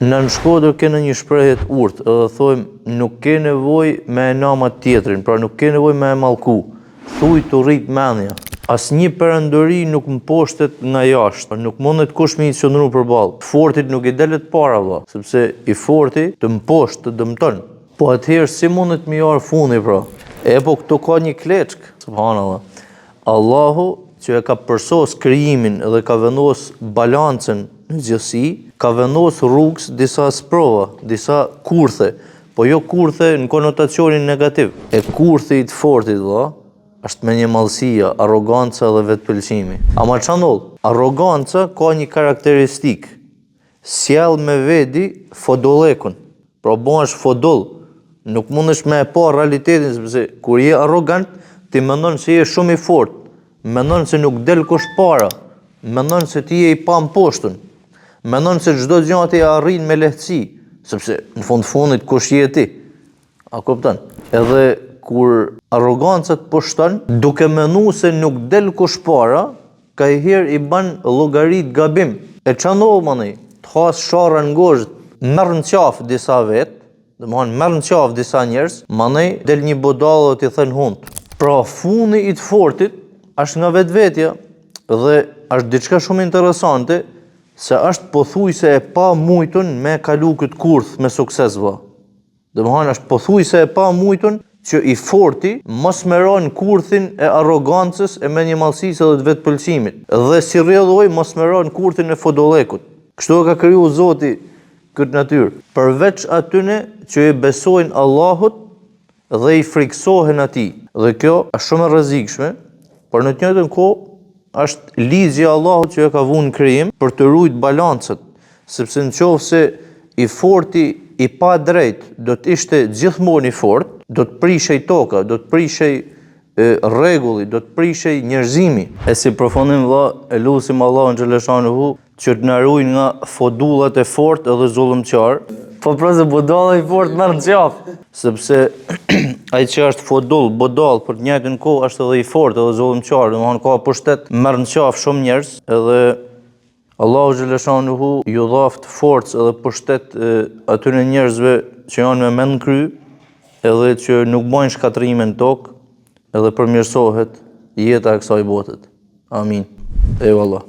Në Shkodër kene një shprehje të urtë, edhe thojmë nuk ke nevojë me e nama tjetrin, pra nuk ke nevojë me e mallku. Thuj të rrit mendja. Asnjë perëndori nuk mposhtet nga jashtë, nuk mundet kush me i qëndru përballë. Fortit nuk i delet para valla, sepse i forti të mposhtë të dëmton. Po atëherë si mundet me jar fundi pra? Po këtu ka një kleçk, subhanallahu. Allahu që e ka përsos krijimin dhe ka vendos balancën në gjithësi, ka vendos rrugës disa sprova, disa kurthe, po jo kurthe në konotacionin negativ. E kurthi i të fortit valla, është me një mallësia, arroganca dhe vetpëlqimi. Ama ç'a ndodh? Arroganca ka një karakteristikë. Sjell me veti fodollekun. Pra bëhesh fodoll. Nuk mundesh me e pa realitetin, sepse kur je arrogant, ti mendon se je shumë i fortë. Mendon se nuk del kush para. Mendon se ti je i pamposhtën. Mendon se çdo gjë ti e arrin me lehtësi, sepse në fundit kush je ti? A kupton? Edhe kur arroganca të pushton, duke menduar se nuk del kush para, kajherë i bën llogarit gabim. E ç'a ndodh mani? Të has sharra në gozhë, merr në qafë disa vet, domethënë merr në qafë disa njerëz, mandej del një budall dhe t'i thën hund. Pra fundi i të fortit është nga vetvetja dhe është diçka shumë interesante se është pothuajse e pa mujtun me kalu këtë kurth me sukses valla. Domethënë është pothuajse e pa mujtun që i forti mos meron kurthin e arrogancës e me një mallësisë edhe të vetpëlqimit. Dhe si rrjedhoj mos meron kurthin e fodollekut. Kështu e ka kriju Zoti këtë natyrë. Përveç atyne që i besojnë Allahut dhe i friksohen atij. Dhe kjo është shumë e rrezikshme, por në të njëjtën kohë është ligji i Allahut që e ka vënë në krijim për të ruajtur balancën, sepse nëse i forti i pa drejt do të ishte gjithmonë i fortë, do të prishej toka, do të prishej rregulli, do të prishej njerëzimi. E si përfundim valla, e lutim Allahun xhaleshanuhu që të na ruaj nga fodullat e fortë edhe zullumqtar. Po pra se budalla i fortë merr në qafë, sepse ai që është fodull, budall, për të njëjtën kohë është edhe i fortë edhe zullumqtar, domethënë ka pushtet, merr në qafë shumë njerëz, edhe Allahu xhaleshanuhu ju dhaft forcë edhe pushtet atyre njerëzve që janë me mend kry, edhe që nuk bojnë shkatrime në tokë, edhe përmirësohet jeta e kësaj bote. Amin. Eyvallah.